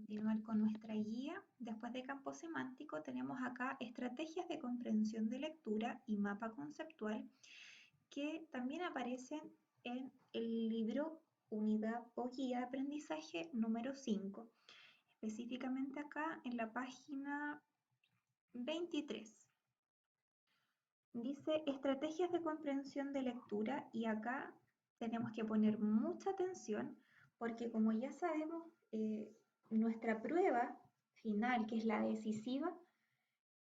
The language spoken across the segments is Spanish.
continuar con nuestra guía. Después de campo semántico tenemos acá estrategias de comprensión de lectura y mapa conceptual que también aparecen en el libro Unidad o Guía de Aprendizaje número 5, específicamente acá en la página 23. Dice estrategias de comprensión de lectura y acá tenemos que poner mucha atención porque como ya sabemos, nuestra prueba final, que es la decisiva,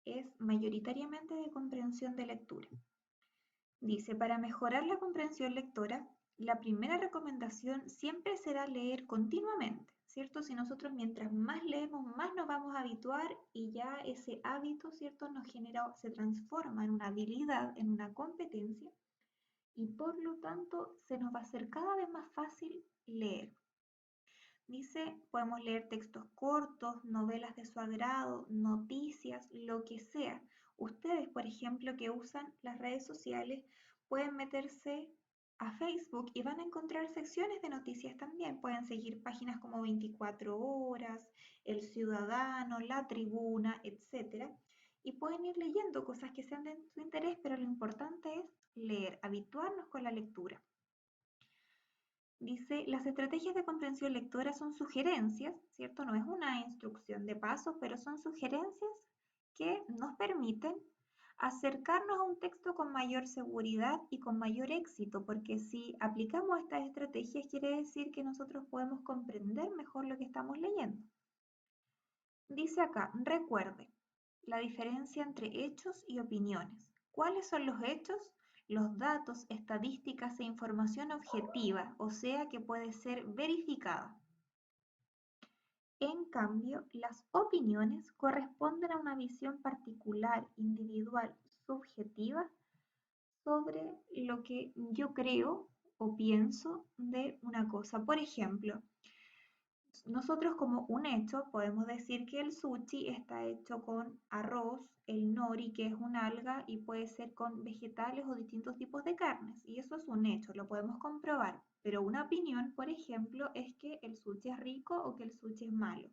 es mayoritariamente de comprensión de lectura. Dice, para mejorar la comprensión lectora, la primera recomendación siempre será leer continuamente, ¿cierto? Si nosotros mientras más leemos, más nos vamos a habituar y ya ese hábito, ¿cierto? Nos genera, se transforma en una habilidad, en una competencia y por lo tanto se nos va a hacer cada vez más fácil leer. Dice, podemos leer textos cortos, novelas de su agrado, noticias, lo que sea. Ustedes, por ejemplo, que usan las redes sociales, pueden meterse a Facebook y van a encontrar secciones de noticias también. Pueden seguir páginas como 24 horas, El Ciudadano, La Tribuna, etc. Y pueden ir leyendo cosas que sean de su interés, pero lo importante es leer, habituarnos con la lectura. Dice, las estrategias de comprensión lectora son sugerencias, ¿cierto? No es una instrucción de pasos, pero son sugerencias que nos permiten acercarnos a un texto con mayor seguridad y con mayor éxito, porque si aplicamos estas estrategias quiere decir que nosotros podemos comprender mejor lo que estamos leyendo. Dice acá, recuerde la diferencia entre hechos y opiniones. ¿Cuáles son los hechos? Los datos, estadísticas e información objetiva, o sea que puede ser verificada. En cambio, las opiniones corresponden a una visión particular, individual, subjetiva sobre lo que yo creo o pienso de una cosa. Por ejemplo, nosotros como un hecho podemos decir que el sushi está hecho con arroz, el nori, que es un alga, y puede ser con vegetales o distintos tipos de carnes. Y eso es un hecho, lo podemos comprobar. Pero una opinión, por ejemplo, es que el sushi es rico o que el sushi es malo.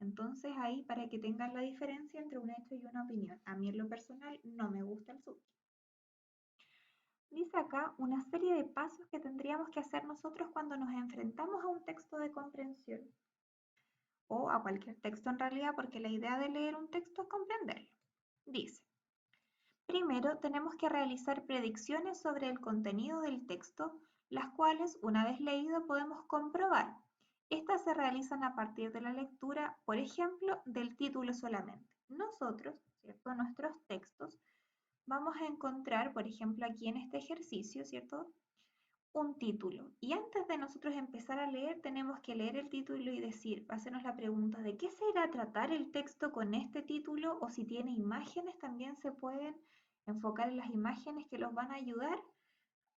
Entonces ahí para que tengan la diferencia entre un hecho y una opinión. A mí en lo personal no me gusta el sushi. Dice acá una serie de pasos que tendríamos que hacer nosotros cuando nos enfrentamos a un texto de comprensión o a cualquier texto en realidad, porque la idea de leer un texto es comprenderlo. Dice, primero tenemos que realizar predicciones sobre el contenido del texto, las cuales una vez leído podemos comprobar. Estas se realizan a partir de la lectura, por ejemplo, del título solamente. Nosotros, ¿cierto? Nuestros textos, vamos a encontrar, por ejemplo, aquí en este ejercicio, ¿cierto? Un título. Y antes de nosotros empezar a leer, tenemos que leer el título y decir, hacernos la pregunta de qué se irá a tratar el texto con este título, o si tiene imágenes, también se pueden enfocar en las imágenes que los van a ayudar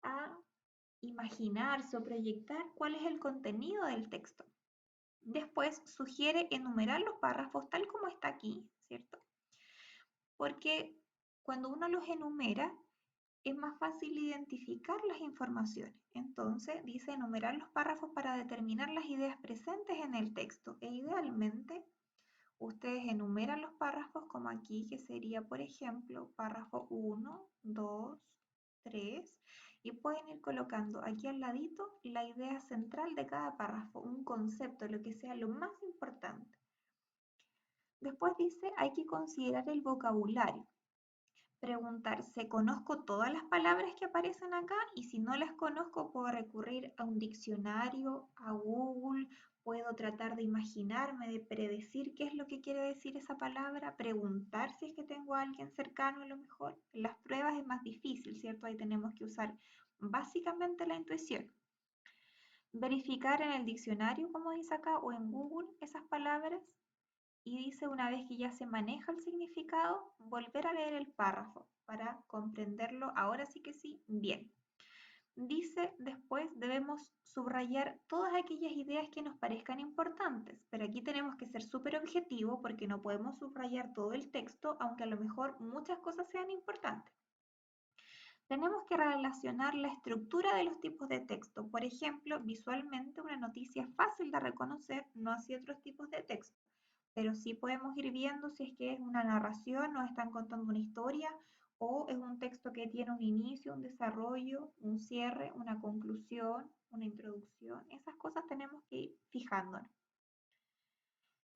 a imaginarse o proyectar cuál es el contenido del texto. Después sugiere enumerar los párrafos tal como está aquí, ¿cierto? Porque cuando uno los enumera, es más fácil identificar las informaciones. Entonces, dice enumerar los párrafos para determinar las ideas presentes en el texto. E idealmente, ustedes enumeran los párrafos como aquí, que sería, por ejemplo, párrafo 1, 2, 3, y pueden ir colocando aquí al ladito la idea central de cada párrafo, un concepto, lo que sea lo más importante. Después dice, hay que considerar el vocabulario. Preguntarse, ¿conozco todas las palabras que aparecen acá? Y si no las conozco, puedo recurrir a un diccionario, a Google, puedo tratar de imaginarme, de predecir qué es lo que quiere decir esa palabra, preguntar si es que tengo a alguien cercano a lo mejor. En las pruebas es más difícil, ¿cierto? Ahí tenemos que usar básicamente la intuición. Verificar en el diccionario, como dice acá, o en Google esas palabras. Y dice, una vez que ya se maneja el significado, volver a leer el párrafo para comprenderlo, ahora sí que sí, bien. Dice, después debemos subrayar todas aquellas ideas que nos parezcan importantes, pero aquí tenemos que ser súper objetivos porque no podemos subrayar todo el texto, aunque a lo mejor muchas cosas sean importantes. Tenemos que relacionar la estructura de los tipos de texto. Por ejemplo, visualmente una noticia es fácil de reconocer, no así otros tipos de texto. Pero sí podemos ir viendo si es que es una narración, nos están contando una historia, o es un texto que tiene un inicio, un desarrollo, un cierre, una conclusión, una introducción. Esas cosas tenemos que ir fijándonos.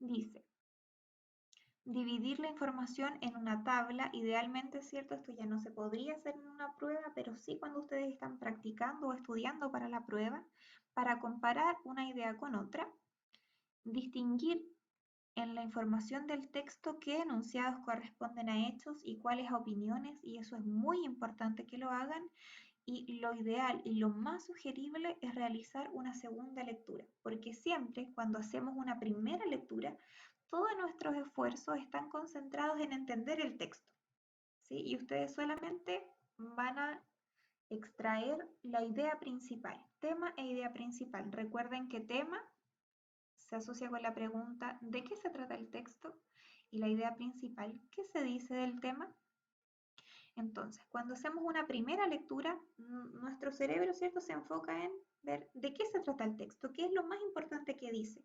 Dice, dividir la información en una tabla, idealmente, ¿cierto? Esto ya no se podría hacer en una prueba, pero sí cuando ustedes están practicando o estudiando para la prueba, para comparar una idea con otra. Distinguir en la información del texto qué enunciados corresponden a hechos y cuáles a opiniones, y eso es muy importante que lo hagan. Y lo ideal y lo más sugerible es realizar una segunda lectura, porque siempre cuando hacemos una primera lectura, todos nuestros esfuerzos están concentrados en entender el texto, ¿sí? Y ustedes solamente van a extraer la idea principal, tema e idea principal. Recuerden que tema se asocia con la pregunta ¿de qué se trata el texto? Y la idea principal, ¿qué se dice del tema? Entonces, cuando hacemos una primera lectura, nuestro cerebro, ¿cierto?, se enfoca en ver de qué se trata el texto, qué es lo más importante que dice.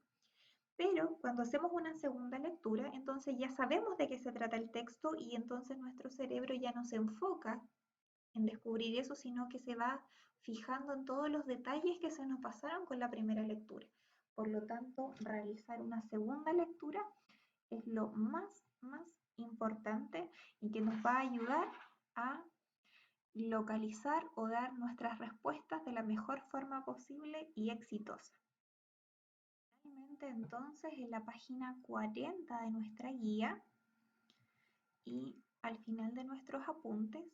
Pero cuando hacemos una segunda lectura, entonces ya sabemos de qué se trata el texto y entonces nuestro cerebro ya no se enfoca en descubrir eso, sino que se va fijando en todos los detalles que se nos pasaron con la primera lectura. Por lo tanto, realizar una segunda lectura es lo más importante y que nos va a ayudar a localizar o dar nuestras respuestas de la mejor forma posible y exitosa. Finalmente, entonces, en la página 40 de nuestra guía y al final de nuestros apuntes,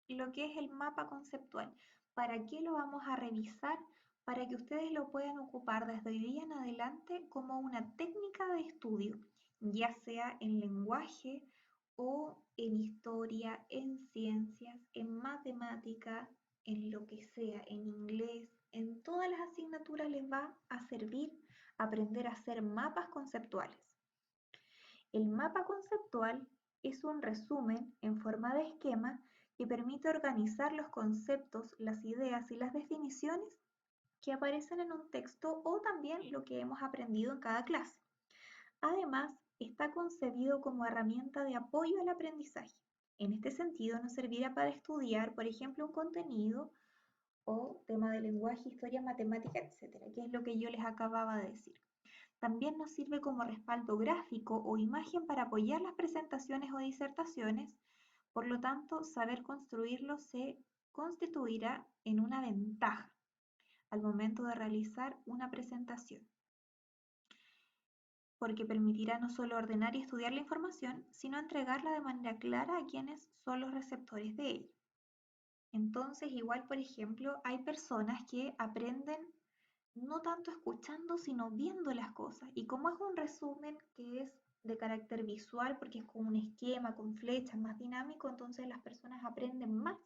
lo que es el mapa conceptual. ¿Para qué lo vamos a revisar? Para que ustedes lo puedan ocupar desde hoy día en adelante como una técnica de estudio, ya sea en lenguaje o en historia, en ciencias, en matemática, en lo que sea, en inglés, en todas las asignaturas les va a servir aprender a hacer mapas conceptuales. El mapa conceptual es un resumen en forma de esquema que permite organizar los conceptos, las ideas y las definiciones que aparecen en un texto o también lo que hemos aprendido en cada clase. Además, está concebido como herramienta de apoyo al aprendizaje. En este sentido, nos servirá para estudiar, por ejemplo, un contenido o tema de lenguaje, historia, matemática, etcétera, que es lo que yo les acababa de decir. También nos sirve como respaldo gráfico o imagen para apoyar las presentaciones o disertaciones. Por lo tanto, saber construirlo se constituirá en una ventaja al momento de realizar una presentación, porque permitirá no solo ordenar y estudiar la información, sino entregarla de manera clara a quienes son los receptores de ella. Entonces, igual, por ejemplo, hay personas que aprenden no tanto escuchando, sino viendo las cosas. Y como es un resumen que es de carácter visual, porque es con un esquema, con flechas, más dinámico, entonces las personas aprenden más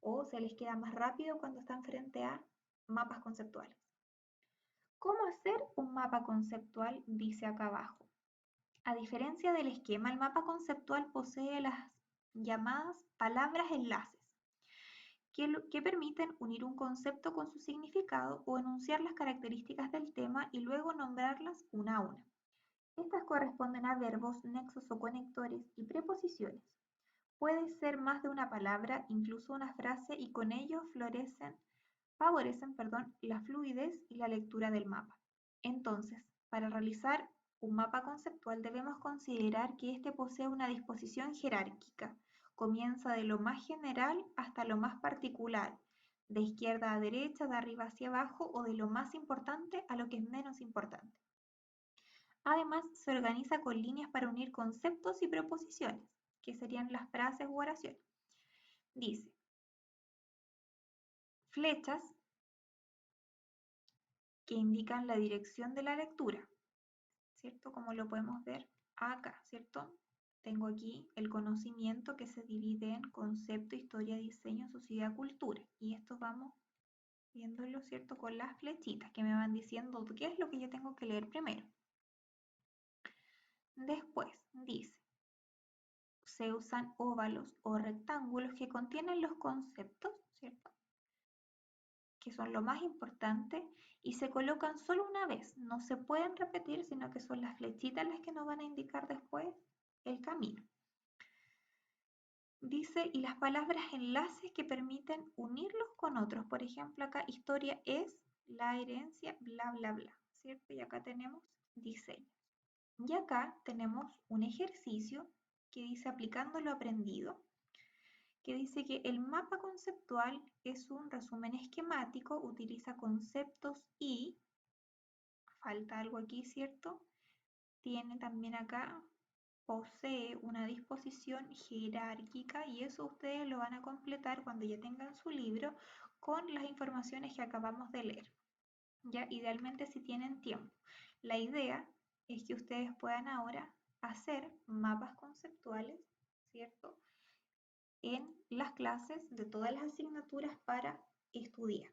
o se les queda más rápido cuando están frente a mapas conceptuales. ¿Cómo hacer un mapa conceptual? Dice acá abajo. A diferencia del esquema, el mapa conceptual posee las llamadas palabras enlaces, que permiten unir un concepto con su significado o enunciar las características del tema y luego nombrarlas una a una. Estas corresponden a verbos, nexos o conectores y preposiciones. Puede ser más de una palabra, incluso una frase, y con ello favorecen la fluidez y la lectura del mapa. Entonces, para realizar un mapa conceptual debemos considerar que éste posee una disposición jerárquica. Comienza de lo más general hasta lo más particular, de izquierda a derecha, de arriba hacia abajo o de lo más importante a lo que es menos importante. Además, se organiza con líneas para unir conceptos y preposiciones, que serían las frases u oraciones. Dice, flechas que indican la dirección de la lectura, ¿cierto? Como lo podemos ver acá, ¿cierto? Tengo aquí el conocimiento que se divide en concepto, historia, diseño, sociedad, cultura. Y esto vamos viéndolo, ¿cierto? Con las flechitas que me van diciendo qué es lo que yo tengo que leer primero. Después dice, se usan óvalos o rectángulos que contienen los conceptos, ¿cierto? Que son lo más importante y se colocan solo una vez, no se pueden repetir, sino que son las flechitas las que nos van a indicar después el camino. Dice, y las palabras enlaces que permiten unirlos con otros. Por ejemplo, acá historia es la herencia, bla, bla, bla, ¿cierto? Y acá tenemos diseño. Y acá tenemos un ejercicio que dice aplicando lo aprendido, que dice que el mapa conceptual es un resumen esquemático, utiliza conceptos y, falta algo aquí, ¿cierto? Tiene también acá, posee una disposición jerárquica y eso ustedes lo van a completar cuando ya tengan su libro con las informaciones que acabamos de leer. Ya, idealmente si tienen tiempo. La idea es que ustedes puedan ahora hacer mapas conceptuales, ¿cierto? En las clases de todas las asignaturas para estudiar.